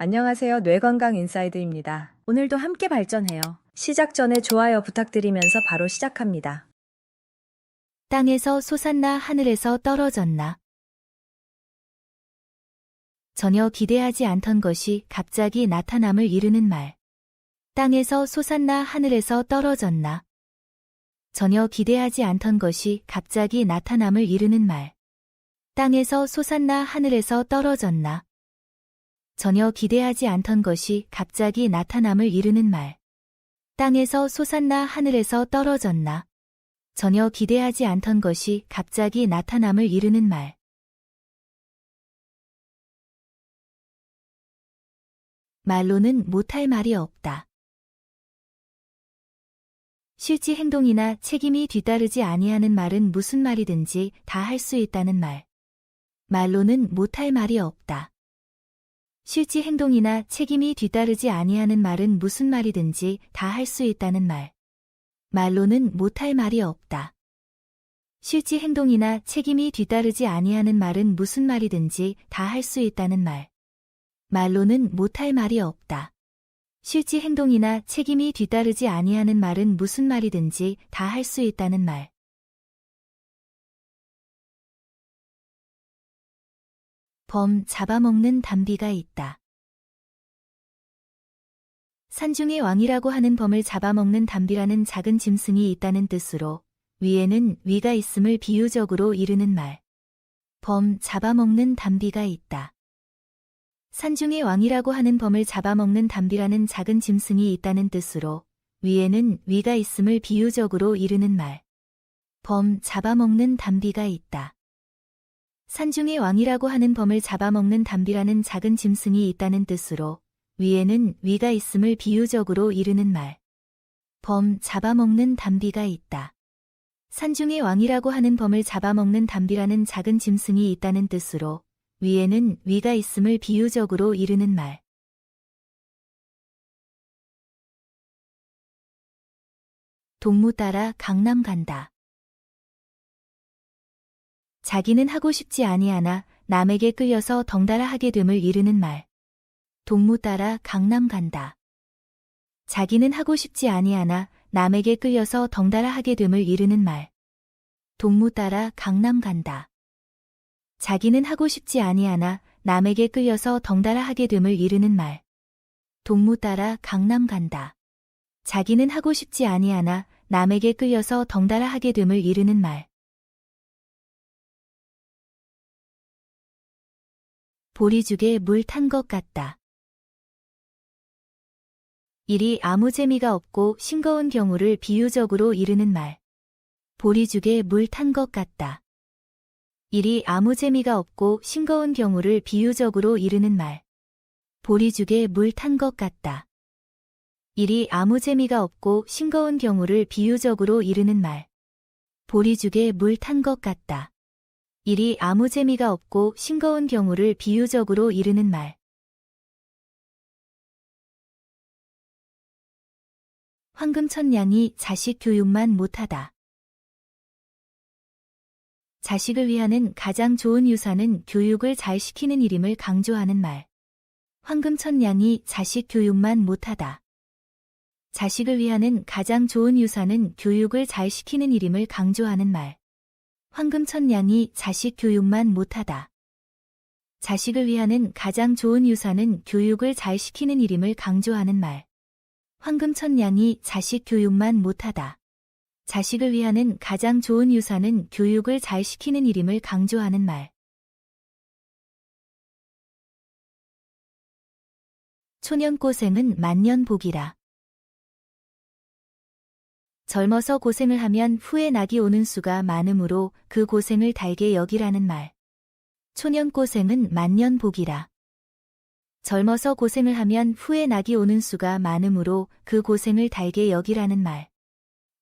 안녕하세요. 뇌건강 인사이드입니다. 오늘도 함께 발전해요. 시작 전에 좋아요 부탁드리면서 바로 시작합니다. 땅에서 솟았나 하늘에서 떨어졌나. 전혀 기대하지 않던 것이 갑자기 나타남을 이루는 말. 땅에서 솟았나 하늘에서 떨어졌나. 전혀 기대하지 않던 것이 갑자기 나타남을 이루는 말. 땅에서 솟았나 하늘에서 떨어졌나. 전혀 기대하지 않던 것이 갑자기 나타남을 이루는 말. 땅에서 솟았나 하늘에서 떨어졌나. 전혀 기대하지 않던 것이 갑자기 나타남을 이루는 말. 말로는 못할 말이 없다. 실제 행동이나 책임이 뒤따르지 아니하는 말은 무슨 말이든지 다 할 수 있다는 말. 말로는 못할 말이 없다. 실제 행동이나 책임이 뒤따르지 아니하는 말은 무슨 말이든지 다 할 수 있다는 말. 말로는 못할 말이 없다. 실제 행동이나 책임이 뒤따르지 아니하는 말은 무슨 말이든지 다 할 수 있다는 말. 말로는 못할 말이 없다. 실제 행동이나 책임이 뒤따르지 아니하는 말은 무슨 말이든지 다 할 수 있다는 말. 범 잡아먹는 담비가 있다. 산중의 왕이라고 하는 범을 잡아먹는 담비라는 작은 짐승이 있다는 뜻으로 위에는 위가 있음을 비유적으로 이르는 말. 범 잡아먹는 담비가 있다. 산중의 왕이라고 하는 범을 잡아먹는 담비라는 작은 짐승이 있다는 뜻으로 위에는 위가 있음을 비유적으로 이르는 말. 범 잡아먹는 담비가 있다. 산중의 왕이라고 하는 범을 잡아먹는 담비라는 작은 짐승이 있다는 뜻으로 위에는 위가 있음을 비유적으로 이르는 말. 범 잡아먹는 담비가 있다. 산중의 왕이라고 하는 범을 잡아먹는 담비라는 작은 짐승이 있다는 뜻으로 위에는 위가 있음을 비유적으로 이르는 말. 동무 따라 강남 간다. 자기는 하고 싶지 아니하나 남에게 끌려서 덩달아 하게 됨을 이르는 말. 동무 따라 강남 간다. 자기는 하고 싶지 아니하나 남에게 끌려서 덩달아 하게 됨을 이르는 말. 동무 따라 강남 간다. 자기는 하고 싶지 아니하나 남에게 끌려서 덩달아 하게 됨을 이르는 말. 동무 따라 강남 간다. 자기는 하고 싶지 아니하나 남에게 끌려서 덩달아 하게 됨을 이르는 말. 보리죽에 물 탄 것 같다. 일이 아무 재미가 없고 싱거운 경우를 비유적으로 이르는 말. 보리죽에 물 탄 것 같다. 일이 아무 재미가 없고 싱거운 경우를 비유적으로 이르는 말. 보리죽에 물 탄 것 같다. 일이 아무 재미가 없고 싱거운 경우를 비유적으로 이르는 말. 보리죽에 물 탄 것 같다. 일이 아무 재미가 없고 싱거운 경우를 비유적으로 이르는 말. 황금천냥이 자식 교육만 못하다. 자식을 위하는 가장 좋은 유산은 교육을 잘 시키는 일임을 강조하는 말. 황금천냥이 자식 교육만 못하다. 자식을 위하는 가장 좋은 유산은 교육을 잘 시키는 일임을 강조하는 말. 황금천냥이 자식 교육만 못하다. 자식을 위하는 가장 좋은 유산은 교육을 잘 시키는 일임을 강조하는 말. 황금천냥이 자식 교육만 못하다. 자식을 위하는 가장 좋은 유산은 교육을 잘 시키는 일임을 강조하는 말. 초년고생은 만년복이라. 젊어서 고생을 하면 후에 낙이 오는 수가 많으므로 그 고생을 달게 여기라는 말. 초년고생은 만년복이라. 젊어서 고생을 하면 후에 낙이 오는 수가 많으므로 그 고생을 달게 여기라는 말.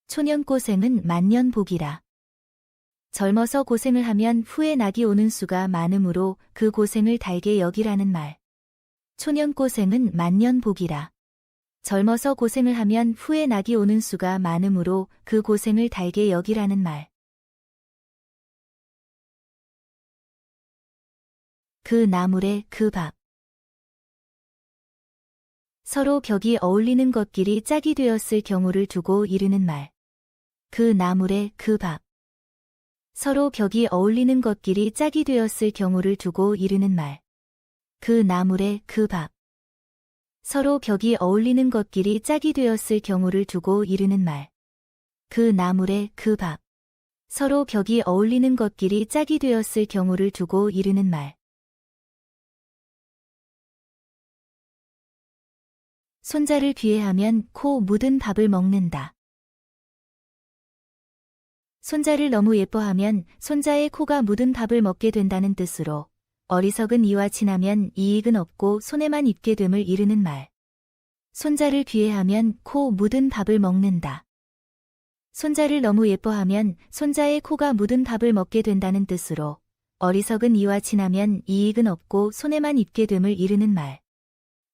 초년고생은 만년복이라. 젊어서 고생을 하면 후에 낙이 오는 수가 많으므로 그 고생을 달게 여기라는 말. 초년고생은 만년복이라. 젊어서 고생을 하면 후에 낙이 오는 수가 많으므로 그 고생을 달게 여기라는 말. 그 나물에 그 밥. 서로 격이 어울리는 것끼리 짝이 되었을 경우를 두고 이르는 말. 그 나물에 그 밥. 서로 격이 어울리는 것끼리 짝이 되었을 경우를 두고 이르는 말. 그 나물에 그 밥. 서로 격이 어울리는 것끼리 짝이 되었을 경우를 두고 이르는 말. 그 나물에 그 밥. 서로 격이 어울리는 것끼리 짝이 되었을 경우를 두고 이르는 말. 손자를 귀해하면 코 묻은 밥을 먹는다. 손자를 너무 예뻐하면 손자의 코가 묻은 밥을 먹게 된다는 뜻으로 어리석은 이와 친하면 이익은 없고 손해만 입게 됨을 이르는 말. 손자를 귀해하면 코 묻은 밥을 먹는다. 손자를 너무 예뻐하면 손자의 코가 묻은 밥을 먹게 된다는 뜻으로 어리석은 이와 친하면 이익은 없고 손해만 입게 됨을 이르는 말.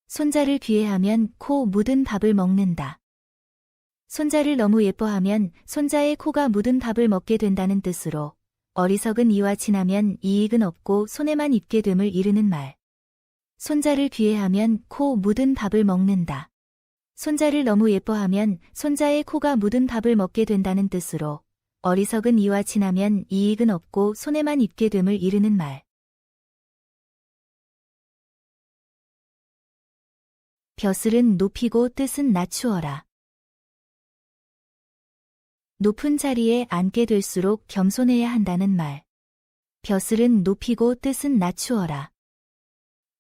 손자를 귀해하면 코 묻은 밥을 먹는다. 손자를 너무 예뻐하면 손자의 코가 묻은 밥을 먹게 된다는 뜻으로 어리석은 이와 친하면 이익은 없고 손해만 입게 됨을 이르는 말. 손자를 귀해하면 코 묻은 밥을 먹는다. 손자를 너무 예뻐하면 손자의 코가 묻은 밥을 먹게 된다는 뜻으로 어리석은 이와 친하면 이익은 없고 손해만 입게 됨을 이르는 말. 벼슬은 높이고 뜻은 낮추어라. 높은 자리에 앉게 될수록 겸손해야 한다는 말. 벼슬은 높이고 뜻은 낮추어라.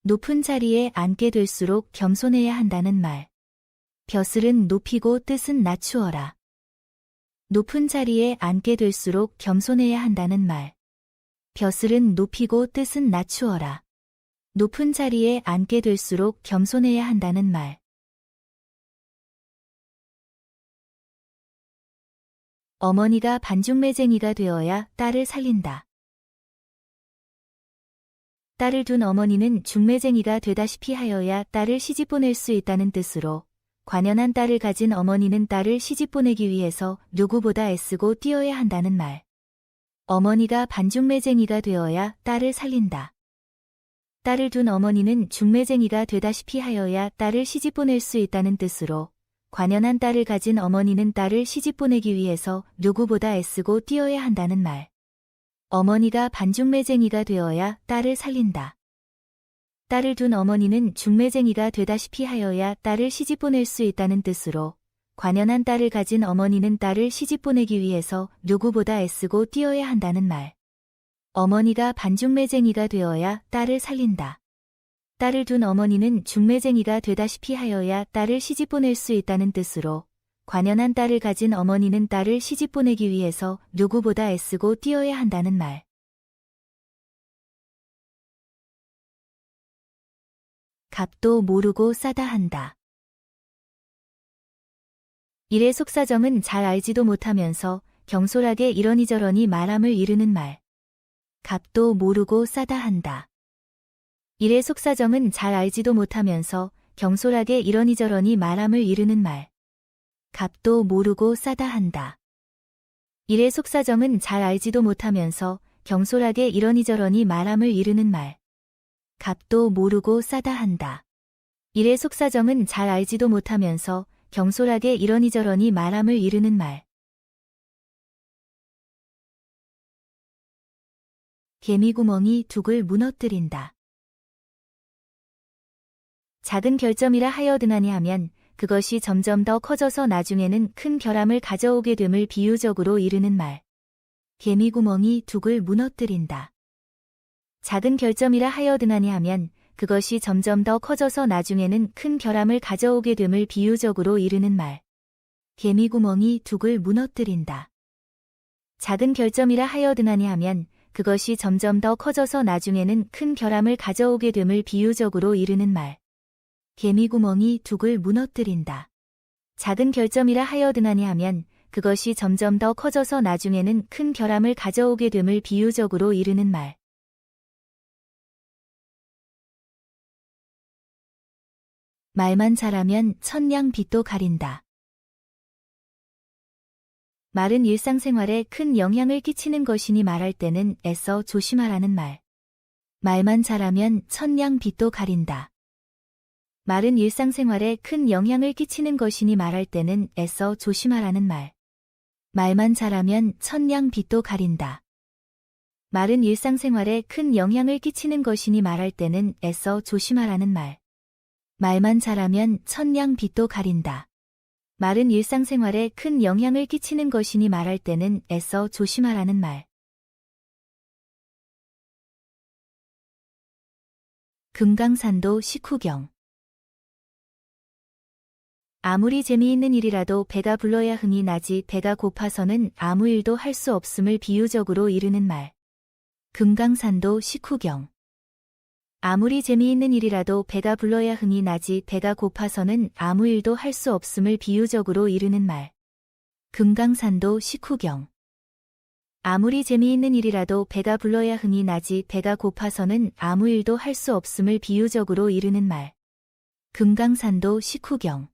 높은 자리에 앉게 될수록 겸손해야 한다는 말. 벼슬은 높이고 뜻은 낮추어라. 높은 자리에 앉게 될수록 겸손해야 한다는 말. 벼슬은 높이고 뜻은 낮추어라. 높은 자리에 앉게 될수록 겸손해야 한다는 말. 어머니가 반죽매쟁이가 되어야 딸을 살린다. 딸을 둔 어머니는 중매쟁이가 되다시피 하여야 딸을 시집 보낼 수 있다는 뜻으로 관연한 딸을 가진 어머니는 딸을 시집 보내기 위해서 누구보다 애쓰고 뛰어야 한다는 말. 어머니가 반죽매쟁이가 되어야 딸을 살린다. 딸을 둔 어머니는 중매쟁이가 되다시피 하여야 딸을 시집 보낼 수 있다는 뜻으로 관연한 딸을 가진 어머니는 딸을 시집 보내기 위해서 누구보다 애쓰고 뛰어야 한다는 말. 어머니가 반죽매쟁이가 되어야 딸을 살린다. 딸을 둔 어머니는 중매쟁이가 되다시피 하여야 딸을 시집 보낼 수 있다는 뜻으로 관연한 딸을 가진 어머니는 딸을 시집 보내기 위해서 누구보다 애쓰고 뛰어야 한다는 말. 어머니가 반죽매쟁이가 되어야 딸을 살린다. 딸을 둔 어머니는 중매쟁이가 되다시피 하여야 딸을 시집 보낼 수 있다는 뜻으로 관연한 딸을 가진 어머니는 딸을 시집 보내기 위해서 누구보다 애쓰고 뛰어야 한다는 말. 값도 모르고 싸다 한다. 일의 속사정은 잘 알지도 못하면서 경솔하게 이러니저러니 말함을 이르는 말. 값도 모르고 싸다 한다. 일의 속사정은 잘 알지도 못하면서 경솔하게 이러니저러니 말함을 이르는 말. 값도 모르고 싸다 한다. 일의 속사정은 잘 알지도 못하면서 경솔하게 이러니저러니 말함을 이르는 말. 값도 모르고 싸다 한다. 일의 속사정은 잘 알지도 못하면서 경솔하게 이러니저러니 말함을 이르는 말. 개미구멍이 둑을 무너뜨린다. 작은 결점이라 하여 등하니 하면 그것이 점점 더 커져서 나중에는 큰 결함을 가져오게 됨을 비유적으로 이르는 말. 개미구멍이 둑을 무너뜨린다. 작은 결점이라 하여 등하니 하면 그것이 점점 더 커져서 나중에는 큰 결함을 가져오게 됨을 비유적으로 이르는 말. 개미구멍이 둑을 무너뜨린다. 작은 결점이라 하여 등하니 하면 그것이 점점 더 커져서 나중에는 큰 결함을 가져오게 됨을 비유적으로 이르는 말. 개미구멍이 둑을 무너뜨린다. 작은 결점이라 하여 등하니 하면 그것이 점점 더 커져서 나중에는 큰 결함을 가져오게 됨을 비유적으로 이르는 말. 말만 잘하면 천냥 빚도 가린다. 말은 일상생활에 큰 영향을 끼치는 것이니 말할 때는 애써 조심하라는 말. 말만 잘하면 천냥 빚도 가린다. 말은 일상생활에 큰 영향을 끼치는 것이니 말할 때는 애써 조심하라는 말. 말만 잘하면 천냥 빚도 가린다. 말은 일상생활에 큰 영향을 끼치는 것이니 말할 때는 애써 조심하라는 말. 말만 잘하면 천냥 빚도 가린다. 말은 일상생활에 큰 영향을 끼치는 것이니 말할 때는 애써 조심하라는 말. 금강산도 식후경. 아무리 재미있는 일이라도 배가 불러야 흥이 나지 배가 고파서는 아무 일도 할 수 없음을 비유적으로 이르는 말. 금강산도 식후경. 아무리 재미있는 일이라도 배가 불러야 흥이 나지 배가 고파서는 아무 일도 할 수 없음을 비유적으로 이르는 말. 금강산도 식후경. 아무리 재미있는 일이라도 배가 불러야 흥이 나지 배가 고파서는 아무 일도 할 수 없음을 비유적으로 이르는 말. 금강산도 식후경.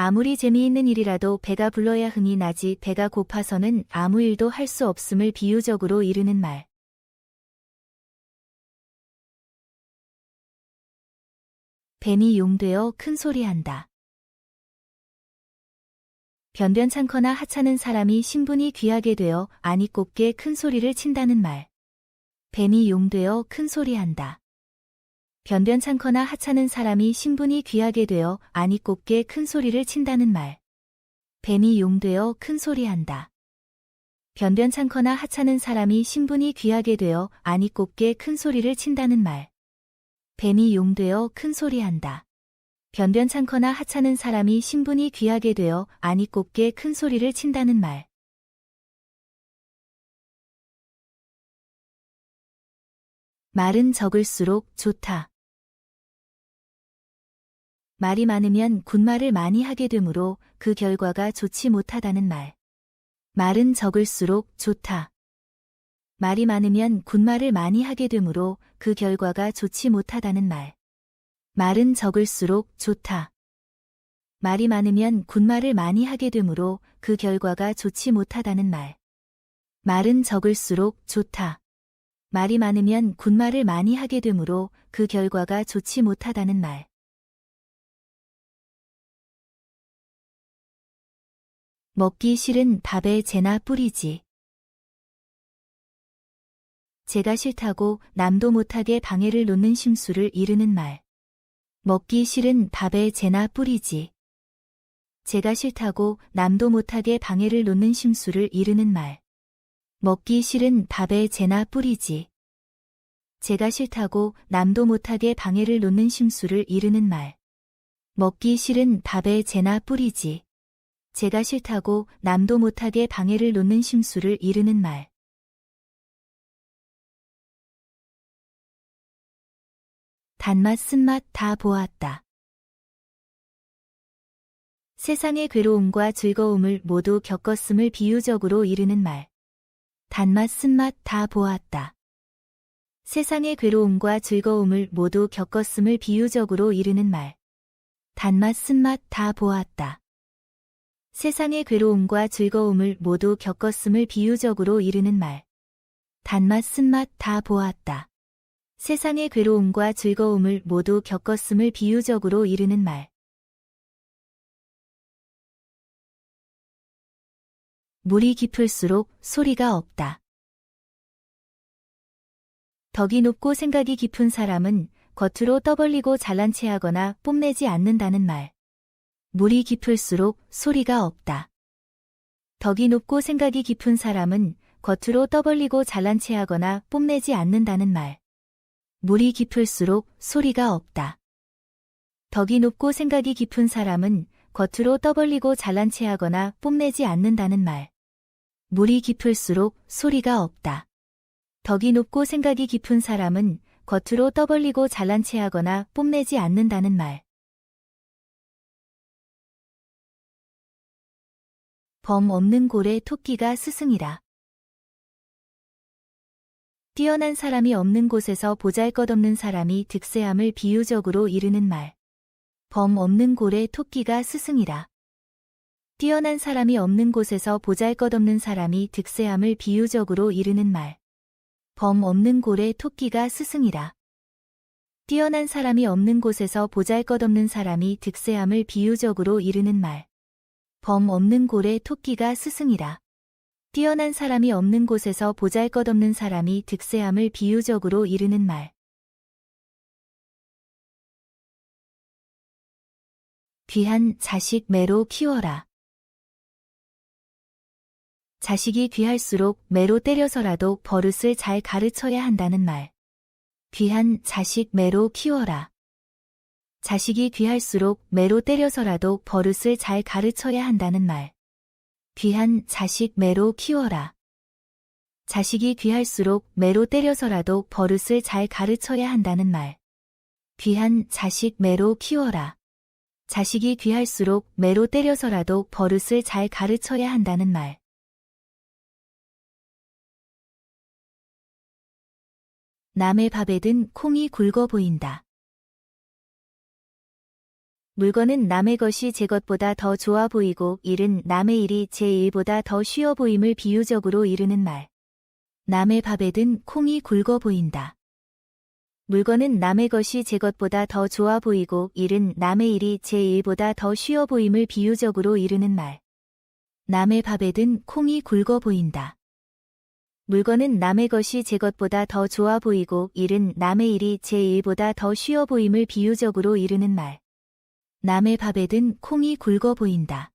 아무리 재미있는 일이라도 배가 불러야 흥이 나지 배가 고파서는 아무 일도 할 수 없음을 비유적으로 이르는 말. 뱀이 용되어 큰 소리한다. 변변찮거나 하찮은 사람이 신분이 귀하게 되어 아니 곱게 큰 소리를 친다는 말. 뱀이 용되어 큰 소리한다. 변변찮거나 하찮은 사람이 신분이 귀하게 되어 아니 곱게 큰 소리를 친다는 말. 뱀이 용되어 큰 소리한다. 변변찮거나 하찮은 사람이 신분이 귀하게 되어 아니 곱게 큰 소리를 친다는 말. 뱀이 용되어 큰 소리한다. 변변찮거나 하찮은 사람이 신분이 귀하게 되어 아니 곱게 큰 소리를 친다는 말. 말은 적을수록 좋다. 말이 많으면 군말을 많이 하게 되므로 그 결과가 좋지 못하다는 말. 말은 적을수록 좋다. 말이 많으면 군말을 많이 하게 되므로 그 결과가 좋지 못하다는 말. 말은 적을수록 좋다. 말이 많으면 군말을 많이 하게 되므로 그 결과가 좋지 못하다는 말. 말은 적을수록 좋다. 말이 많으면 군말을 많이 하게 되므로 그 결과가 좋지 못하다는 말. 먹기 싫은 밥에 재나 뿌리지. 제가 싫다고 남도 못하게 방해를 놓는 심수를 이르는 말. 먹기 싫은 밥에 재나 뿌리지. 제가 싫다고 남도 못하게 방해를 놓는 심수를 이르는 말. 먹기 싫은 밥에 재나 뿌리지. 제가 싫다고 남도 못하게 방해를 놓는 심수를 이르는 말. 먹기 싫은 밥에 재나 뿌리지. 제가 싫다고 남도 못하게 방해를 놓는 심수를 이르는 말. 단맛 쓴맛 다 보았다. 세상의 괴로움과 즐거움을 모두 겪었음을 비유적으로 이르는 말. 단맛 쓴맛 다 보았다. 세상의 괴로움과 즐거움을 모두 겪었음을 비유적으로 이르는 말. 단맛 쓴맛 다 보았다. 세상의 괴로움과 즐거움을 모두 겪었음을 비유적으로 이르는 말. 단맛 쓴맛 다 보았다. 세상의 괴로움과 즐거움을 모두 겪었음을 비유적으로 이르는 말. 물이 깊을수록 소리가 없다. 덕이 높고 생각이 깊은 사람은 겉으로 떠벌리고 잘난 체하거나 뽐내지 않는다는 말. 물이 깊을수록 소리가 없다. 덕이 높고 생각이 깊은 사람은 겉으로 떠벌리고 잘난 체하거나 뽐내지 않는다는 말. 물이 깊을수록 소리가 없다. 덕이 높고 생각이 깊은 사람은 겉으로 떠벌리고 잘난 체하거나 뽐내지 않는다는 말. 물이 깊을수록 소리가 없다. 덕이 높고 생각이 깊은 사람은 겉으로 떠벌리고 잘난 체하거나 뽐내지 않는다는 말. 범 없는 골에 토끼가 스승이라. 뛰어난 사람이 없는 곳에서 보잘것없는 사람이 득세함을 비유적으로 이르는 말. 범 없는 골에 토끼가 스승이라. 뛰어난 사람이 없는 곳에서 보잘것없는 사람이 득세함을 비유적으로 이르는 말. 범 없는 골에 토끼가 스승이라. 뛰어난 사람이 없는 곳에서 보잘것없는 사람이 득세함을 비유적으로 이르는 말. 범 없는 골에 토끼가 스승이라. 뛰어난 사람이 없는 곳에서 보잘것없는 사람이 득세함을 비유적으로 이르는 말. 귀한 자식 매로 키워라. 자식이 귀할수록 매로 때려서라도 버릇을 잘 가르쳐야 한다는 말. 귀한 자식 매로 키워라. 자식이 귀할수록 매로 때려서라도 버릇을 잘 가르쳐야 한다는 말. 귀한 자식 매로 키워라. 자식이 귀할수록 매로 때려서라도 버릇을 잘 가르쳐야 한다는 말. 귀한 자식 매로 키워라. 자식이 귀할수록 매로 때려서라도 버릇을 잘 가르쳐야 한다는 말. 남의 밥에 든 콩이 굵어 보인다. 물건은 남의 것이 제 것보다 더 좋아 보이고 일은 남의 일이 제 일보다 더 쉬워 보임을 비유적으로 이르는 말. 남의 밥에 든 콩이 굵어 보인다. 물건은 남의 것이 제 것보다 더 좋아 보이고 일은 남의 일이 제 일보다 더 쉬워 보임을 비유적으로 이르는 말. 남의 밥에 든 콩이 굵어 보인다. 물건은 남의 것이 제 것보다 더 좋아 보이고 일은 남의 일이 제 일보다 더 쉬워 보임을 비유적으로 이르는 말. 남의 밥에 든 콩이 굵어 보인다.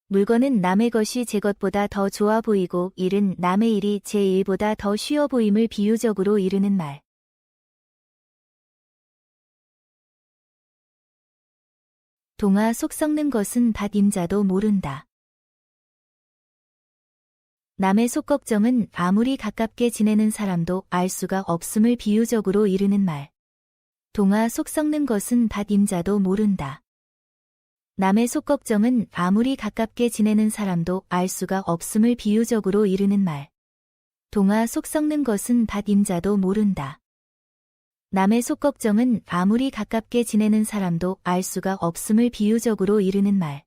물건은 남의 것이 제 것보다 더 좋아 보이고 일은 남의 일이 제 일보다 더 쉬워 보임을 비유적으로 이르는 말. 동화 속 썩는 것은 밭 임자도 모른다. 남의 속 걱정은 아무리 가깝게 지내는 사람도 알 수가 없음을 비유적으로 이르는 말. 동화 속 썩는 것은 밭 임자도 모른다. 남의 속 걱정은 아무리 가깝게 지내는 사람도 알 수가 없음을 비유적으로 이르는 말. 동화 속 썩는 것은 밭 임자도 모른다. 남의 속 걱정은 아무리 가깝게 지내는 사람도 알 수가 없음을 비유적으로 이르는 말.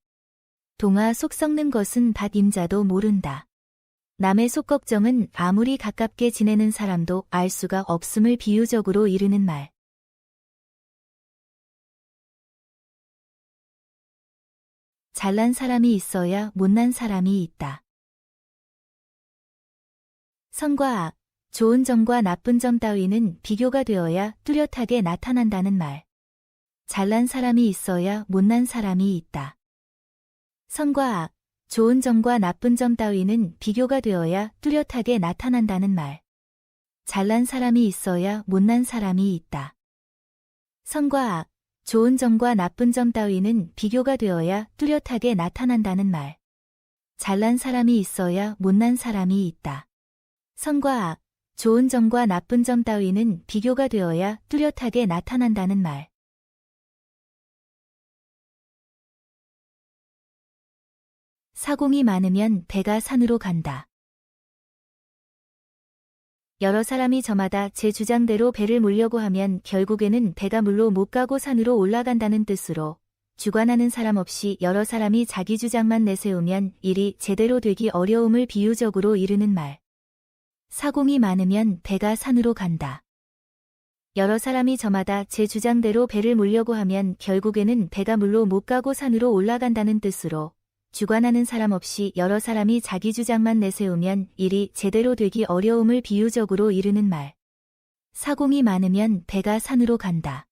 동화 속 썩는 것은 밭 임자도 모른다. 남의 속 걱정은 아무리 가깝게 지내는 사람도 알 수가 없음을 비유적으로 이르는 말. 잘난 사람이 있어야 못난 사람이 있다. 선과 악, 좋은 점과 나쁜 점 따위는 비교가 되어야 뚜렷하게 나타난다는 말. 잘난 사람이 있어야 못난 사람이 있다. 선과 악, 좋은 점과 나쁜 점 따위는 비교가 되어야 뚜렷하게 나타난다는 말. 잘난 사람이 있어야 못난 사람이 있다. 선과 악, 좋은 점과 나쁜 점 따위는 비교가 되어야 뚜렷하게 나타난다는 말. 잘난 사람이 있어야 못난 사람이 있다. 선과 악, 좋은 점과 나쁜 점 따위는 비교가 되어야 뚜렷하게 나타난다는 말. 사공이 많으면 배가 산으로 간다. 여러 사람이 저마다 제 주장대로 배를 몰려고 하면 결국에는 배가 물로 못 가고 산으로 올라간다는 뜻으로, 주관하는 사람 없이 여러 사람이 자기 주장만 내세우면 일이 제대로 되기 어려움을 비유적으로 이르는 말. 사공이 많으면 배가 산으로 간다. 여러 사람이 저마다 제 주장대로 배를 몰려고 하면 결국에는 배가 물로 못 가고 산으로 올라간다는 뜻으로, 주관하는 사람 없이 여러 사람이 자기 주장만 내세우면 일이 제대로 되기 어려움을 비유적으로 이르는 말. 사공이 많으면 배가 산으로 간다.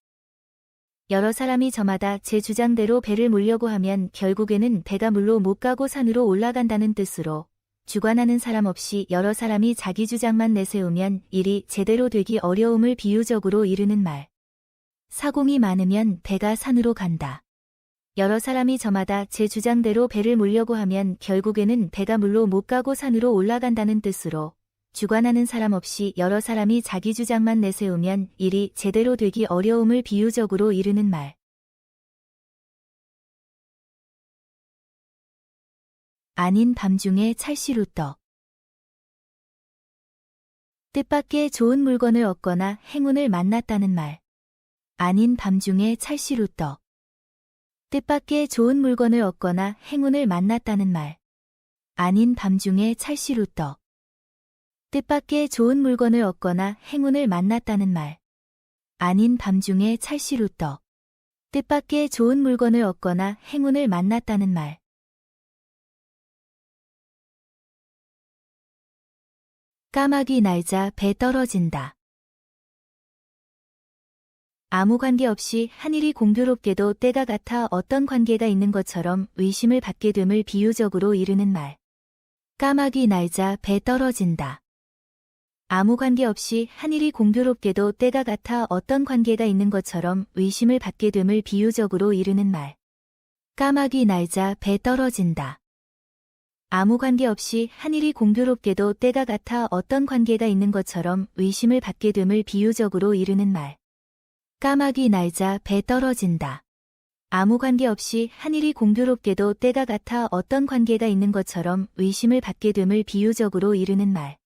여러 사람이 저마다 제 주장대로 배를 몰려고 하면 결국에는 배가 물로 못 가고 산으로 올라간다는 뜻으로, 주관하는 사람 없이 여러 사람이 자기 주장만 내세우면 일이 제대로 되기 어려움을 비유적으로 이르는 말. 사공이 많으면 배가 산으로 간다. 여러 사람이 저마다 제 주장대로 배를 몰려고 하면 결국에는 배가 물로 못 가고 산으로 올라간다는 뜻으로, 주관하는 사람 없이 여러 사람이 자기 주장만 내세우면 일이 제대로 되기 어려움을 비유적으로 이르는 말. 아닌 밤중에 찰시루떡. 뜻밖의 좋은 물건을 얻거나 행운을 만났다는 말. 아닌 밤중에 찰시루떡. 뜻밖의 좋은 물건을 얻거나 행운을 만났다는 말. 아닌 밤중에 찰시루떡. 뜻밖의 좋은 물건을 얻거나 행운을 만났다는 말. 아닌 밤중에 찰시루 떠. 뜻밖의 좋은 물건을 얻거나 행운을 만났다는 말. 까마귀 날자 배 떨어진다. 아무 관계 없이 하늘이 공교롭게도 때가 같아 어떤 관계가 있는 것처럼 의심을 받게 됨을 비유적으로 이르는 말. 까마귀 날자 배 떨어진다. 아무 관계 없이 하늘이 공교롭게도 때가 같아 어떤 관계가 있는 것처럼 의심을 받게 됨을 비유적으로 이르는 말. 까마귀 날자 배 떨어진다. 아무 관계 없이 하늘이 공교롭게도 때가 같아 어떤 관계가 있는 것처럼 의심을 받게 됨을 비유적으로 이르는 말. 까마귀 날자 배 떨어진다. 아무 관계 없이 하늘이 공교롭게도 때가 같아 어떤 관계가 있는 것처럼 의심을 받게 됨을 비유적으로 이르는 말.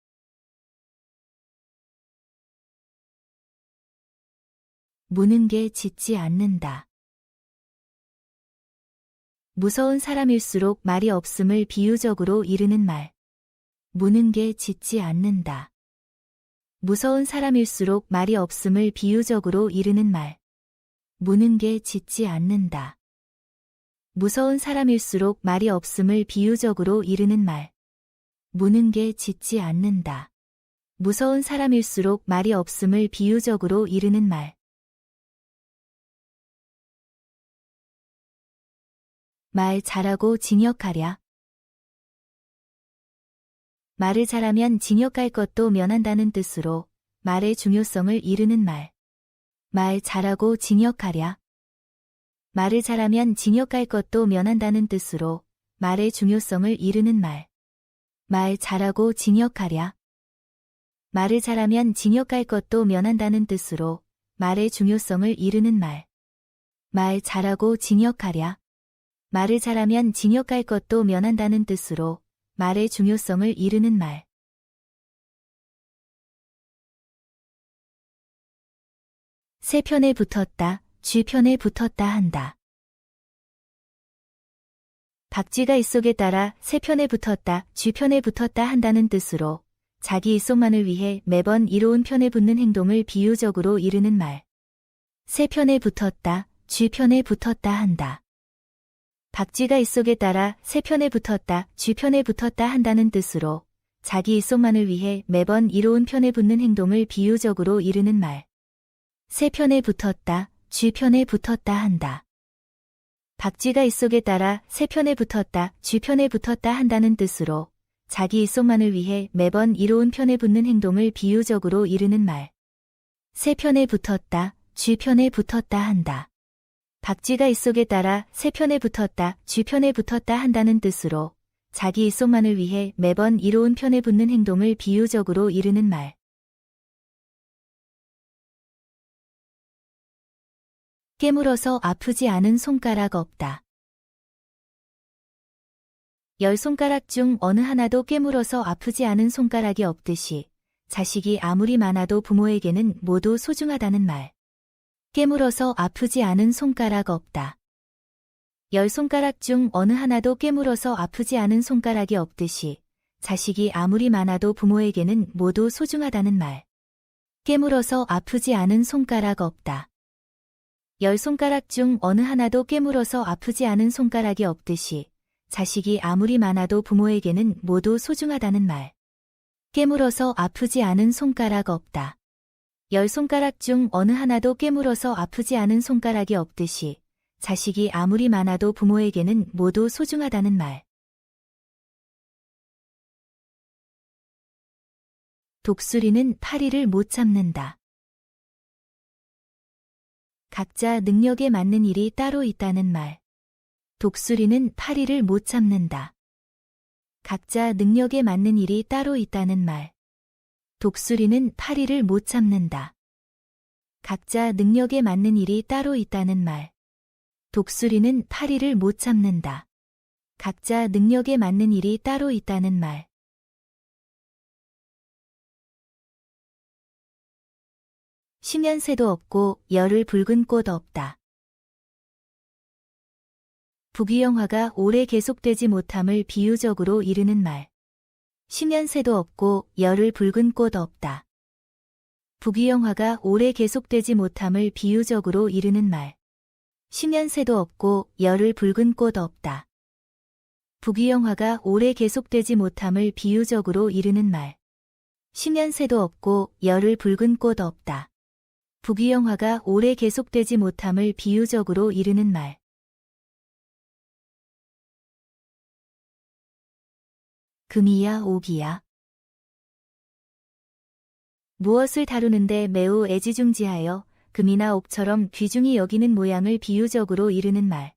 무는 게 짖지 않는다. 무서운 사람일수록 말이 없음을 비유적으로 이르는 말. 무는 게 짖지 않는다. 무서운 사람일수록 말이 없음을 비유적으로 이르는 말. 무는 게 짖지 않는다. 무서운 사람일수록 말이 없음을 비유적으로 이르는 말. 무는 게 짖지 않는다. 무서운 사람일수록 말이 없음을 비유적으로 이르는 말. 말 잘하고 징역하랴. 말을 잘하면 징역 갈 것도 면한다는 뜻으로 말의 중요성을 이르는 말. 말 잘하고 징역하랴. 말을 잘하면 징역 갈 것도 면한다는 뜻으로 말의 중요성을 이르는 말. 말 잘하고 징역하랴. 말을 잘하면 징역 갈 것도 면한다는 뜻으로 말의 중요성을 이르는 말. 말 잘하고 징역하랴. 말을 잘하면 징역 갈 것도 면한다는 뜻으로 말의 중요성을 이르는 말. 새 편에 붙었다, 쥐 편에 붙었다 한다. 박쥐가 입속에 따라 새 편에 붙었다, 쥐 편에 붙었다 한다는 뜻으로 자기 입속만을 위해 매번 이로운 편에 붙는 행동을 비유적으로 이르는 말. 새 편에 붙었다, 쥐 편에 붙었다 한다. 박쥐가 입속에 따라 새 편에 붙었다, 쥐 편에 붙었다 한다는 뜻으로 자기 입속만을 위해 매번 이로운 편에 붙는 행동을 비유적으로 이르는 말. 새 편에 붙었다, 쥐 편에 붙었다 한다. 박쥐가 입속에 따라 새 편에 붙었다, 쥐 편에 붙었다 한다는 뜻으로 자기 입속만을 위해 매번 이로운 편에 붙는 행동을 비유적으로 이르는 말. 새 편에 붙었다, 쥐 편에 붙었다 한다. 박쥐가 입속에 따라 새 편에 붙었다, 쥐 편에 붙었다 한다는 뜻으로 자기 입속만을 위해 매번 이로운 편에 붙는 행동을 비유적으로 이르는 말. 깨물어서 아프지 않은 손가락 없다. 10손가락 중 어느 하나도 깨물어서 아프지 않은 손가락이 없듯이 자식이 아무리 많아도 부모에게는 모두 소중하다는 말. 깨물어서 아프지 않은 손가락 없다. 10손가락 중 어느 하나도 깨물어서 아프지 않은 손가락이 없듯이 자식이 아무리 많아도 부모에게는 모두 소중하다는 말. 깨물어서 아프지 않은 손가락 없다. 10손가락 중 어느 하나도 깨물어서 아프지 않은 손가락이 없듯이 자식이 아무리 많아도 부모에게는 모두 소중하다는 말. 깨물어서 아프지 않은 손가락 없다. 10손가락 중 어느 하나도 깨물어서 아프지 않은 손가락이 없듯이 자식이 아무리 많아도 부모에게는 모두 소중하다는 말. 독수리는 파리를 못 잡는다. 각자 능력에 맞는 일이 따로 있다는 말. 독수리는 파리를 못 잡는다. 각자 능력에 맞는 일이 따로 있다는 말. 독수리는 파리를 못 잡는다. 각자 능력에 맞는 일이 따로 있다는 말. 독수리는 파리를 못 잡는다. 각자 능력에 맞는 일이 따로 있다는 말. 쉬면 새도 없고 열흘 붉은 꽃 없다. 부귀영화가 오래 계속되지 못함을 비유적으로 이르는 말. 쉬면 새도 없고 열흘 붉은 꽃 없다. 부귀영화가 오래 계속되지 못함을 비유적으로 이르는 말. 쉬면 새도 없고 열흘 붉은 꽃 없다. 부귀영화가 오래 계속되지 못함을 비유적으로 이르는 말. 쉬면 새도 없고 열흘 붉은 꽃 없다. 부귀영화가 오래 계속되지 못함을 비유적으로 이르는 말. 금이야 옥이야. 무엇을 다루는데 매우 애지중지하여 금이나 옥처럼 귀중히 여기는 모양을 비유적으로 이르는 말.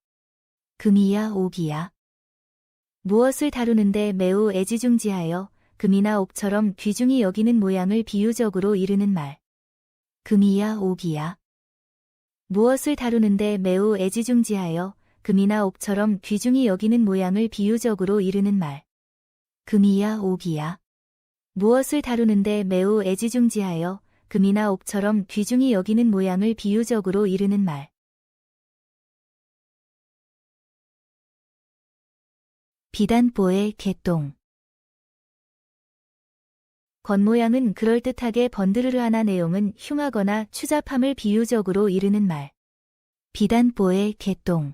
금이야 옥이야. 무엇을 다루는데 매우 애지중지하여 금이나 옥처럼 귀중히 여기는 모양을 비유적으로 이르는 말. 금이야 옥이야. 무엇을 다루는데 매우 애지중지하여 금이나 옥처럼 귀중히 여기는 모양을 비유적으로 이르는 말. 금이야 옥이야. 무엇을 다루는데 매우 애지중지하여 금이나 옥처럼 귀중히 여기는 모양을 비유적으로 이르는 말. 비단보의 개똥. 겉모양은 그럴듯하게 번드르르하나 내용은 흉하거나 추잡함을 비유적으로 이르는 말. 비단보의 개똥.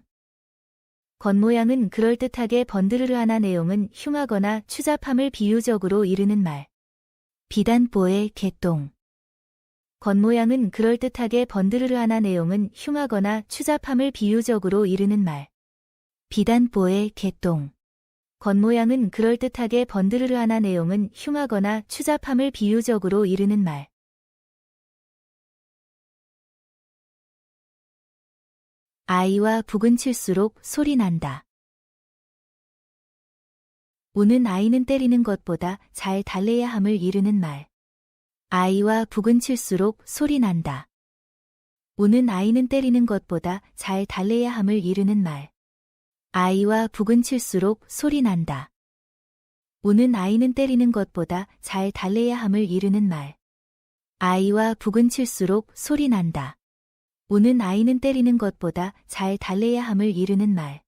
겉모양은 그럴듯하게 번드르르하나 내용은 흉하거나 추잡함을 비유적으로 이르는 말. 비단보의 개똥. 겉모양은 그럴듯하게 번드르르하나 내용은 흉하거나 추잡함을 비유적으로 이르는 말. 비단보의 개똥. 겉모양은 그럴듯하게 번드르르하나 내용은 흉하거나 추잡함을 비유적으로 이르는 말. 아이와 북은 칠수록 소리 난다. 우는 아이는 때리는 것보다 잘 달래야 함을 이르는 말. 아이와 북은 칠수록 소리 난다. 우는 아이는 때리는 것보다 잘 달래야 함을 이르는 말. 아이와 북은 칠수록 소리 난다. 우는 아이는 때리는 것보다 잘 달래야 함을 이르는 말. 아이와 북은 칠수록 소리 난다. 우는 아이는 때리는 것보다 잘 달래야 함을 이르는 말.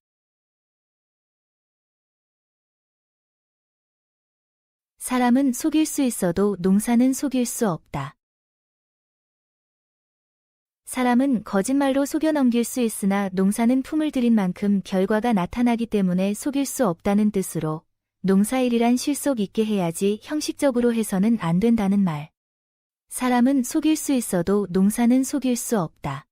사람은 속일 수 있어도 농사는 속일 수 없다. 사람은 거짓말로 속여 넘길 수 있으나 농사는 품을 들인 만큼 결과가 나타나기 때문에 속일 수 없다는 뜻으로 농사일이란 실속 있게 해야지 형식적으로 해서는 안 된다는 말. 사람은 속일 수 있어도 농사는 속일 수 없다.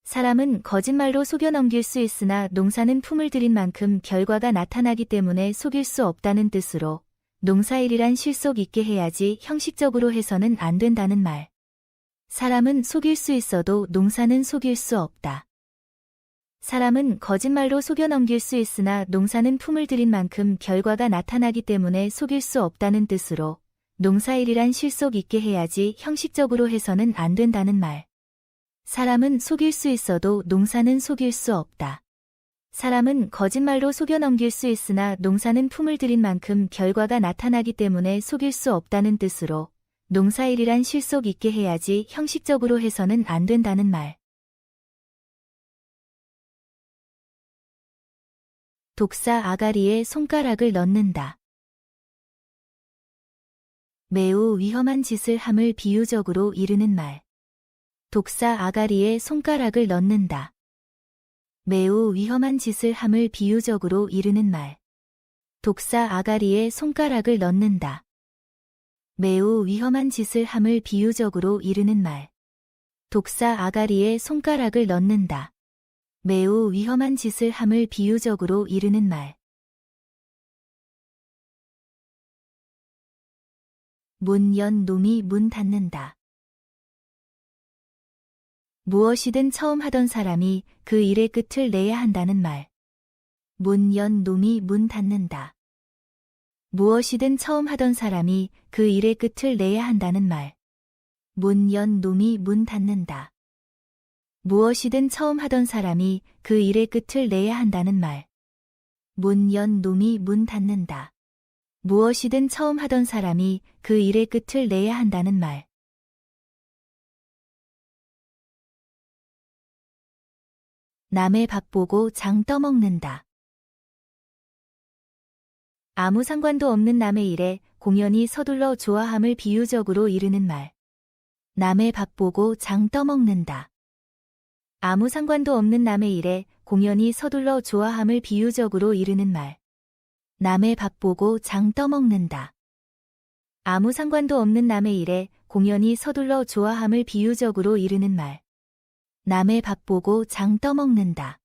사람은 거짓말로 속여 넘길 수 있으나 농사는 품을 들인 만큼 결과가 나타나기 때문에 속일 수 없다는 뜻으로 농사일이란 실속 있게 해야지 형식적으로 해서는 안 된다는 말. 사람은 속일 수 있어도 농사는 속일 수 없다. 사람은 거짓말로 속여 넘길 수 있으나 농사는 품을 들인 만큼 결과가 나타나기 때문에 속일 수 없다는 뜻으로 농사일이란 실속 있게 해야지 형식적으로 해서는 안 된다는 말. 사람은 속일 수 있어도 농사는 속일 수 없다. 사람은 거짓말로 속여 넘길 수 있으나 농사는 품을 들인 만큼 결과가 나타나기 때문에 속일 수 없다는 뜻으로 농사일이란 실속 있게 해야지 형식적으로 해서는 안 된다는 말. 독사 아가리에 손가락을 넣는다. 매우 위험한 짓을 함을 비유적으로 이르는 말. 독사 아가리에 손가락을 넣는다. 매우 위험한 짓을 함을 비유적으로 이르는 말. 독사 아가리에 손가락을 넣는다. 매우 위험한 짓을 함을 비유적으로 이르는 말. 독사 아가리에 손가락을 넣는다. 매우 위험한 짓을 함을 비유적으로 이르는 말. 문 연 놈이 문 닫는다. 무엇이든 처음 하던 사람이 그 일의 끝을 내야 한다는 말. 문 연 놈이 문 닫는다. 무엇이든 처음 하던 사람이 그 일의 끝을 내야 한다는 말. 문 연 놈이 문 닫는다. 무엇이든 처음 하던 사람이 그 일의 끝을 내야 한다는 말. 문 연 놈이 문 닫는다. 무엇이든 처음 하던 사람이 그 일의 끝을 내야 한다는 말. 남의 밥 보고 장 떠먹는다. 아무 상관도 없는 남의 일에 공연히 서둘러 좋아함을 비유적으로 이르는 말. 남의 밥 보고 장 떠먹는다. 아무 상관도 없는 남의 일에 공연히 서둘러 좋아함을 비유적으로 이르는 말. 남의 밥 보고 장 떠먹는다. 아무 상관도 없는 남의 일에 공연히 서둘러 좋아함을 비유적으로 이르는 말. 남의 밥 보고 장 떠먹는다.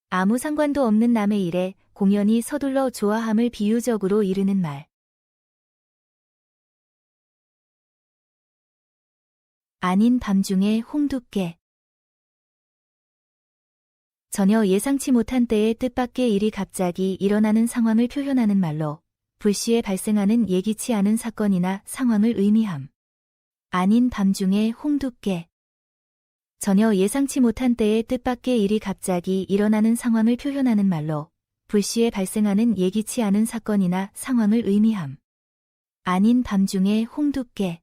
아무 상관도 없는 남의 일에 공연히 서둘러 좋아함을 비유적으로 이르는 말. 아닌 밤중에 홍두깨. 전혀 예상치 못한 때에 뜻밖의 일이 갑자기 일어나는 상황을 표현하는 말로 불시에 발생하는 예기치 않은 사건이나 상황을 의미함. 아닌 밤중에 홍두깨. 전혀 예상치 못한 때에 뜻밖의 일이 갑자기 일어나는 상황을 표현하는 말로 불시에 발생하는 예기치 않은 사건이나 상황을 의미함. 아닌 밤중에 홍두깨.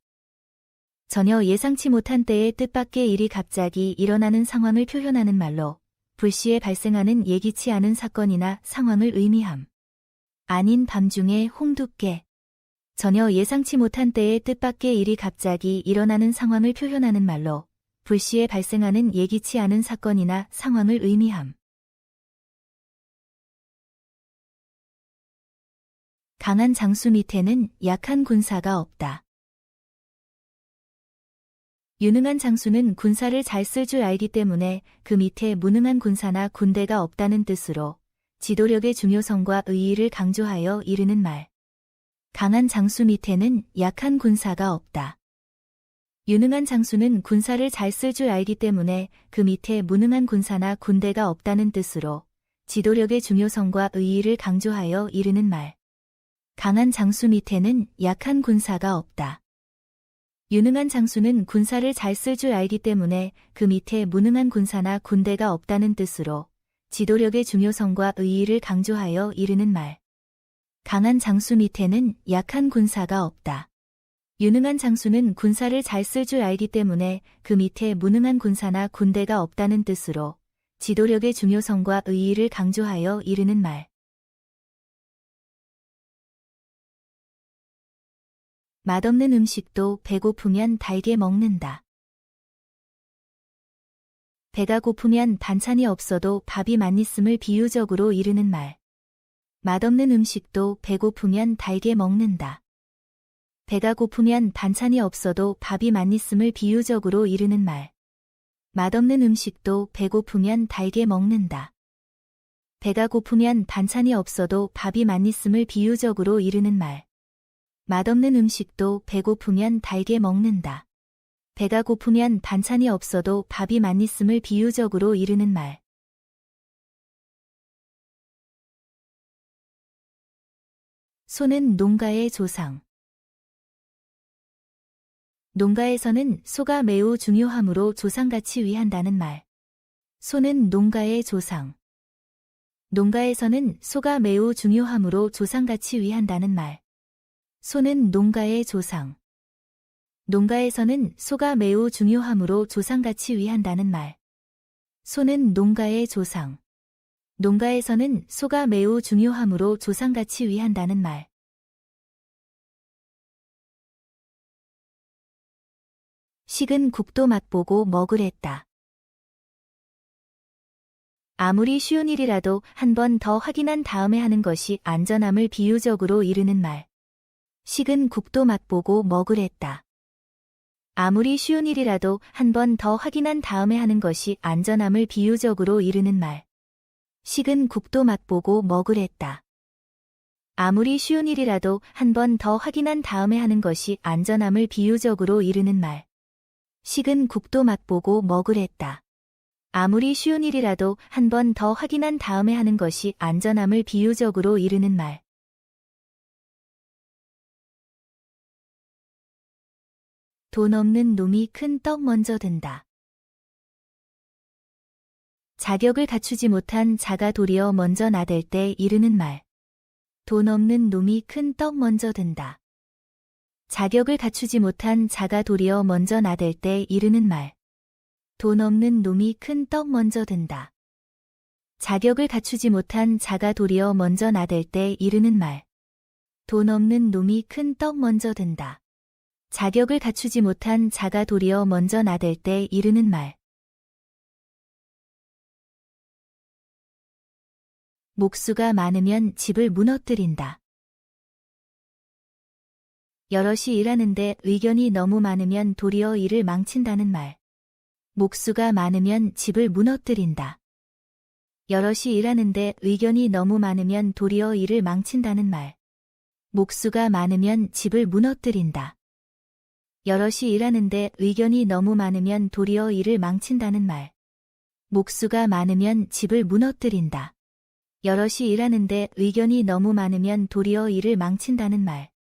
전혀 예상치 못한 때에 뜻밖의 일이 갑자기 일어나는 상황을 표현하는 말로 불시에 발생하는 예기치 않은 사건이나 상황을 의미함. 아닌 밤중에 홍두깨. 전혀 예상치 못한 때에 뜻밖의 일이 갑자기 일어나는 상황을 표현하는 말로 불시에 발생하는 예기치 않은 사건이나 상황을 의미함. 강한 장수 밑에는 약한 군사가 없다. 유능한 장수는 군사를 잘 쓸 줄 알기 때문에 그 밑에 무능한 군사나 군대가 없다는 뜻으로 지도력의 중요성과 의의를 강조하여 이르는 말. 강한 장수 밑에는 약한 군사가 없다. 유능한 장수는 군사를 잘 쓸 줄 알기 때문에 그 밑에 무능한 군사나 군대가 없다는 뜻으로 지도력의 중요성과 의의를 강조하여 이르는 말. 강한 장수 밑에는 약한 군사가 없다. 유능한 장수는 군사를 잘 쓸 줄 알기 때문에 그 밑에 무능한 군사나 군대가 없다는 뜻으로 지도력의 중요성과 의의를 강조하여 이르는 말. 강한 장수 밑에는 약한 군사가 없다. 유능한 장수는 군사를 잘 쓸 줄 알기 때문에 그 밑에 무능한 군사나 군대가 없다는 뜻으로 지도력의 중요성과 의의를 강조하여 이르는 말. 맛없는 음식도 배고프면 달게 먹는다. 배가 고프면 반찬이 없어도 밥이 맛있음을 비유적으로 이르는 말. 맛없는 음식도 배고프면 달게 먹는다. 배가 고프면 반찬이 없어도 밥이 맛있음을 비유적으로 이르는 말. 맛없는 음식도 배고프면 달게 먹는다. 배가 고프면 반찬이 없어도 밥이 맛있음을 비유적으로 이르는 말. 맛없는 음식도 배고프면 달게 먹는다. 배가 고프면 반찬이 없어도 밥이 맛있음을 비유적으로 이르는 말. 소는 농가의 조상. 농가에서는 소가 매우 중요하므로 조상같이 위한다는 말. 소는 농가의 조상. 농가에서는 소가 매우 중요하므로 조상같이 위한다는 말. 소는 농가의 조상. 농가에서는 소가 매우 중요하므로 조상같이 위한다는 말. 소는 농가의 조상. 농가에서는 소가 매우 중요하므로 조상같이 위한다는 말. 식은 국도 맛보고 먹으랬다. 아무리 쉬운 일이라도 한 번 더 확인한 다음에 하는 것이 안전함을 비유적으로 이르는 말. 식은 국도 맛보고 먹으랬다. 아무리 쉬운 일이라도 한 번 더 확인한 다음에 하는 것이 안전함을 비유적으로 이르는 말. 식은 국도 맛보고 먹으랬다. 아무리 쉬운 일이라도 한 번 더 확인한 다음에 하는 것이 안전함을 비유적으로 이르는 말. 식은 국도 맛보고 먹으랬다. 아무리 쉬운 일이라도 한 번 더 확인한 다음에 하는 것이 안전함을 비유적으로 이르는 말. 돈 없는 놈이 큰 떡 먼저 든다. 자격을 갖추지 못한 자가 도리어 먼저 나댈 때 이르는 말. 돈 없는 놈이 큰 떡 먼저 든다. 자격을 갖추지 못한 자가 도리어 먼저 나댈 때 이르는 말. 돈 없는 놈이 큰 떡 먼저 든다. 자격을 갖추지 못한 자가 도리어 먼저 나댈 때 이르는 말. 돈 없는 놈이 큰 떡 먼저 든다. 자격을 갖추지 못한 자가 도리어 먼저 나댈 때 이르는 말. 목수가 많으면 집을 무너뜨린다. 여럿이 일하는데 의견이 너무 많으면 도리어 일을 망친다는 말. 목수가 많으면 집을 무너뜨린다. 여럿이 일하는데 의견이 너무 많으면 도리어 일을 망친다는 말. 목수가 많으면 집을 무너뜨린다. 여럿이 일하는데 의견이 너무 많으면 도리어 일을 망친다는 말. 목수가 많으면 집을 무너뜨린다. 여럿이 일하는데 의견이 너무 많으면 도리어 일을 망친다는 말.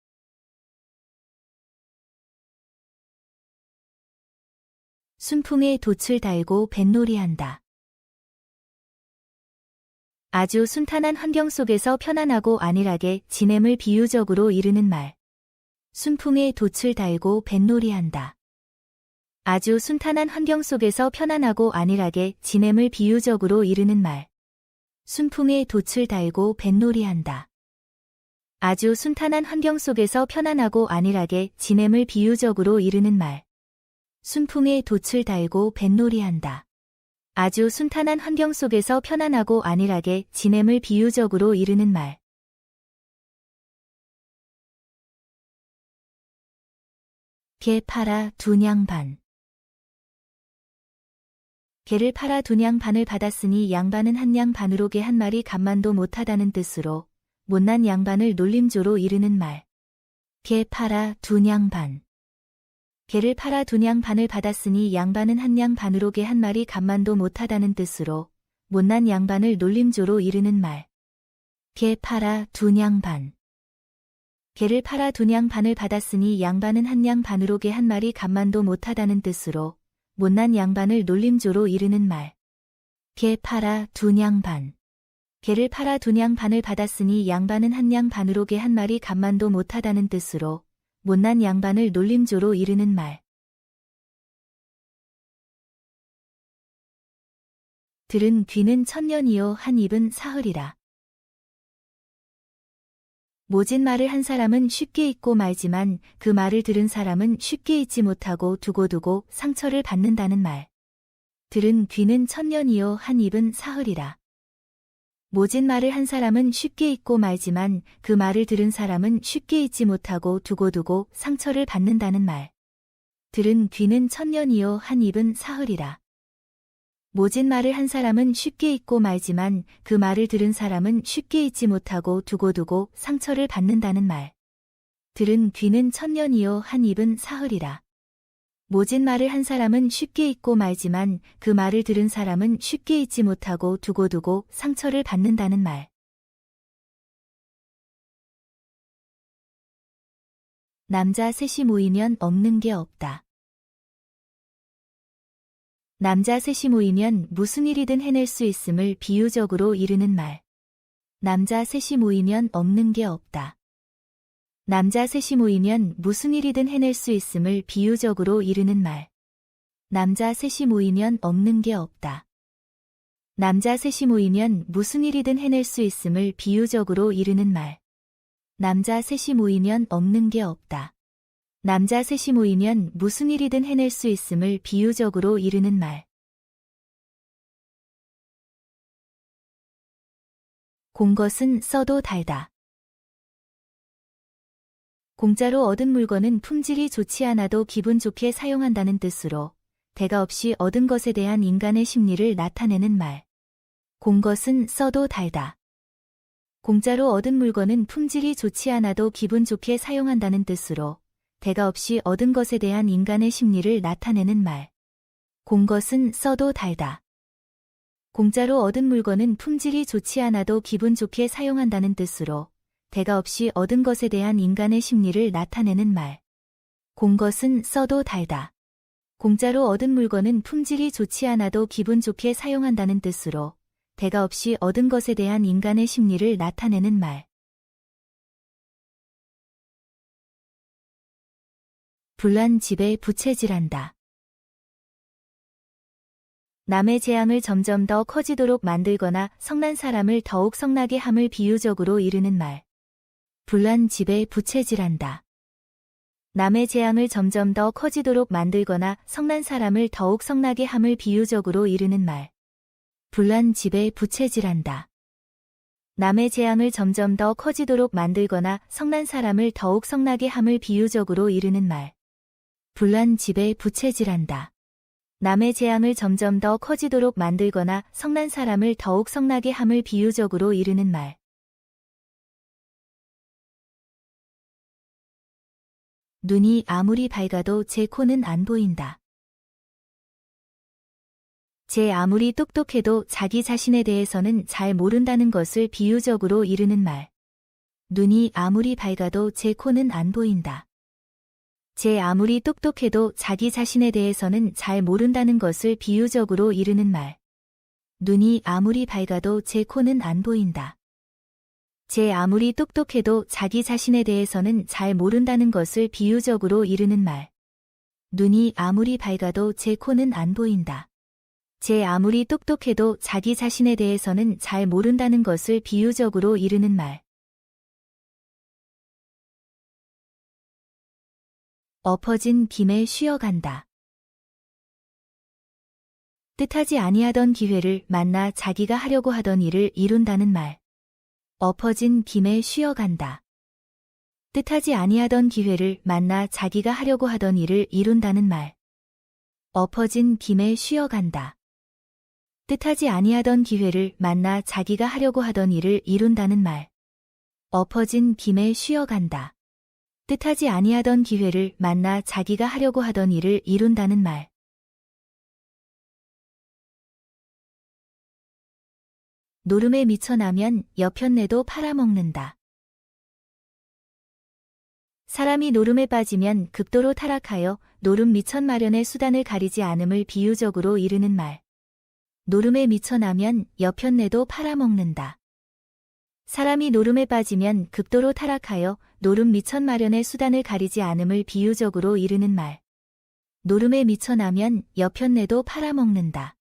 순풍에 돛을 달고 뱃놀이한다. 아주 순탄한 환경 속에서 편안하고 안일하게 지냄을 비유적으로 이르는 말. 순풍에 돛을 달고 뱃놀이한다. 아주 순탄한 환경 속에서 편안하고 안일하게 지냄을 비유적으로 이르는 말. 순풍에 돛을 달고 뱃놀이한다. 아주 순탄한 환경 속에서 편안하고 안일하게 지냄을 비유적으로 이르는 말. 순풍에 돛을 달고 뱃놀이한다. 아주 순탄한 환경 속에서 편안하고 안일하게 지냄을 비유적으로 이르는 말. 개 팔아 두냥 반. 개를 팔아 두냥 반을 받았으니 양반은 한 양 반으로 개 한 마리 간만도 못하다는 뜻으로 못난 양반을 놀림조로 이르는 말. 개 팔아 두냥 반. 개를 팔아 두냥 반을 받았으니 양반은 한 양 반으로 개 한 마리 간만도 못하다는 뜻으로 못난 양반을 놀림조로 이르는 말. 개 팔아 두냥 반. 개를 팔아 두냥 반을 받았으니 양반은 한 양 반으로 개 한 마리 간만도 못하다는 뜻으로 못난 양반을 놀림조로 이르는 말. 개 팔아 두냥 반. 개를 팔아 두냥 반을 받았으니 양반은 한 양 반으로 개 한 마리 간만도 못하다는 뜻으로 못난 양반을 놀림조로 이르는 말. 들은 귀는 천년이요 한 입은 사흘이라. 모진 말을 한 사람은 쉽게 잊고 말지만 그 말을 들은 사람은 쉽게 잊지 못하고 두고두고 상처를 받는다는 말. 들은 귀는 천년이요 한 입은 사흘이라. 모진 말을 한 사람은 쉽게 잊고 말지만 그 말을 들은 사람은 쉽게 잊지 못하고 두고두고 상처를 받는다는 말. 들은 귀는 천년이요 한 입은 사흘이라. 모진 말을 한 사람은 쉽게 잊고 말지만 그 말을 들은 사람은 쉽게 잊지 못하고 두고두고 상처를 받는다는 말. 들은 귀는 천년이요 한 입은 사흘이라. 모진 말을 한 사람은 쉽게 잊고 말지만 그 말을 들은 사람은 쉽게 잊지 못하고 두고두고 상처를 받는다는 말. 남자 셋이 모이면 없는 게 없다. 남자 셋이 모이면 무슨 일이든 해낼 수 있음을 비유적으로 이르는 말. 남자 셋이 모이면 없는 게 없다. 남자 셋이 모이면 무슨 일이든 해낼 수 있음을 비유적으로 이르는 말. 남자 셋이 모이면 없는 게 없다. 남자 셋이 모이면 무슨 일이든 해낼 수 있음을 비유적으로 이르는 말. 남자 셋이 모이면 없는 게 없다. 남자 셋이 모이면 무슨 일이든 해낼 수 있음을 비유적으로 이르는 말. 공 것은 써도 달다. 공짜로 얻은 물건은 품질이 좋지 않아도 기분 좋게 사용한다는 뜻으로 대가 없이 얻은 것에 대한 인간의 심리를 나타내는 말. 공 것은 써도 달다. 공짜로 얻은 물건은 품질이 좋지 않아도 기분 좋게 사용한다는 뜻으로 대가 없이 얻은 것에 대한 인간의 심리를 나타내는 말. 공 것은 써도 달다. 공짜로 얻은 물건은 품질이 좋지 않아도 기분 좋게 사용한다는 뜻으로 대가 없이 얻은 것에 대한 인간의 심리를 나타내는 말. 공 것은 써도 달다. 공짜로 얻은 물건은 품질이 좋지 않아도 기분 좋게 사용한다는 뜻으로 대가 없이 얻은 것에 대한 인간의 심리를 나타내는 말. 불난 집에 부채질한다. 남의 재앙을 점점 더 커지도록 만들거나 성난 사람을 더욱 성나게 함을 비유적으로 이르는 말. 불난 집에 부채질한다. 남의 재앙을 점점 더 커지도록 만들거나 성난 사람을 더욱 성나게 함을 비유적으로 이르는 말. 불난 집에 부채질한다. 남의 재앙을 점점 더 커지도록 만들거나 성난 사람을 더욱 성나게 함을 비유적으로 이르는 말. 불난 집에 부채질한다. 남의 재앙을 점점 더 커지도록 만들거나 성난 사람을 더욱 성나게 함을 비유적으로 이르는 말. 눈이 아무리 밝아도 제 코는 안 보인다. 제 아무리 똑똑해도 자기 자신에 대해서는 잘 모른다는 것을 비유적으로 이르는 말. 눈이 아무리 밝아도 제 코는 안 보인다. 제 아무리 똑똑해도 자기 자신에 대해서는 잘 모른다는 것을 비유적으로 이르는 말. 눈이 아무리 밝아도 제 코는 안 보인다. 제 아무리 똑똑해도 자기 자신에 대해서는 잘 모른다는 것을 비유적으로 이르는 말. 눈이 아무리 밝아도 제 코는 안 보인다. 제 아무리 똑똑해도 자기 자신에 대해서는 잘 모른다는 것을 비유적으로 이르는 말. 엎어진 김에 쉬어간다. 뜻하지 아니하던 기회를 만나 자기가 하려고 하던 일을 이룬다는 말. 엎어진 김에 쉬어간다. 뜻하지 아니하던 기회를 만나 자기가 하려고 하던 일을 이룬다는 말. 엎어진 김에 쉬어간다. 뜻하지 아니하던 기회를 만나 자기가 하려고 하던 일을 이룬다는 말. 엎어진 김에 쉬어간다. 뜻하지 아니하던 기회를 만나 자기가 하려고 하던 일을 이룬다는 말. 노름에 미쳐나면 여편네도 팔아먹는다. 사람이 노름에 빠지면 극도로 타락하여 노름 미천 마련의 수단을 가리지 않음을 비유적으로 이르는 말. 노름에 미쳐나면 여편네도 팔아먹는다. 사람이 노름에 빠지면 극도로 타락하여 노름 미천 마련의 수단을 가리지 않음을 비유적으로 이르는 말. 노름에 미쳐나면 여편네도 팔아먹는다.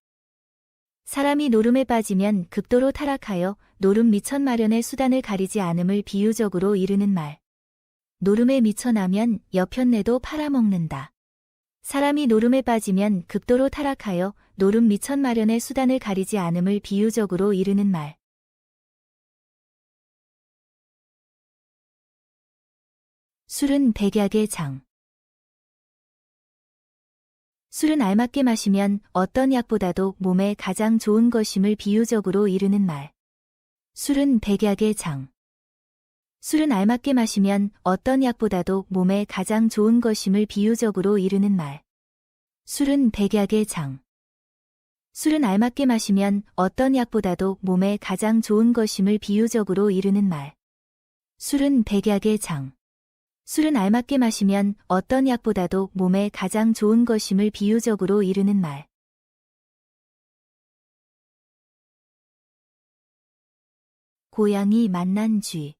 사람이 노름에 빠지면 극도로 타락하여 노름 미천 마련의 수단을 가리지 않음을 비유적으로 이르는 말. 노름에 미쳐나면 여편네도 팔아먹는다. 사람이 노름에 빠지면 극도로 타락하여 노름 미천 마련의 수단을 가리지 않음을 비유적으로 이르는 말. 술은 백약의 장. 술은 알맞게 마시면 어떤 약보다도 몸에 가장 좋은 것임을 비유적으로 이르는 말. 술은 백약의 장. 술은 알맞게 마시면 어떤 약보다도 몸에 가장 좋은 것임을 비유적으로 이르는 말. 술은 백약의 장. 술은 알맞게 마시면 어떤 약보다도 몸에 가장 좋은 것임을 비유적으로 이르는 말. 술은 백약의 장. 술은 알맞게 마시면 어떤 약보다도 몸에 가장 좋은 것임을 비유적으로 이르는 말. 고양이 만난 쥐.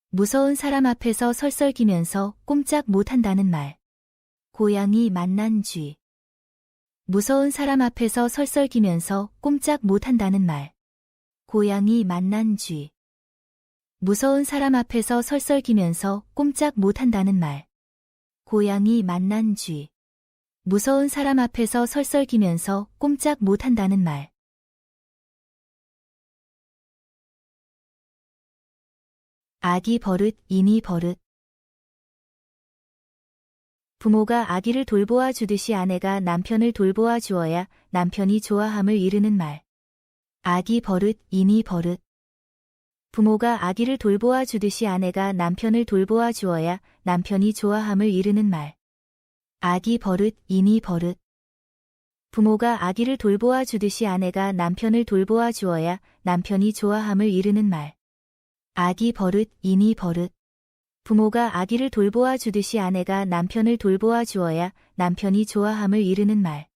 무서운 사람 앞에서 설설기면서 꼼짝 못한다는 말. 고양이 만난 쥐. 무서운 사람 앞에서 설설기면서 꼼짝 못한다는 말. 고양이 만난 쥐. 무서운 사람 앞에서 설설기면서 꼼짝 못한다는 말. 고양이 만난 쥐. 무서운 사람 앞에서 설설기면서 꼼짝 못한다는 말. 아기 버릇, 이미 버릇. 부모가 아기를 돌보아 주듯이 아내가 남편을 돌보아 주어야 남편이 좋아함을 이르는 말. 아기 버릇, 이미 버릇. 부모가 아기를 돌보아 주듯이 아내가 남편을 돌보아 주어야 남편이 좋아함을 이르는 말. 아기 버릇, 이미 버릇. 부모가 아기를 돌보아 주듯이 아내가 남편을 돌보아 주어야 남편이 좋아함을 이르는 말. 아기 버릇, 이미 버릇. 부모가 아기를 돌보아 주듯이 아내가 남편을 돌보아 주어야 남편이 좋아함을 이르는 말.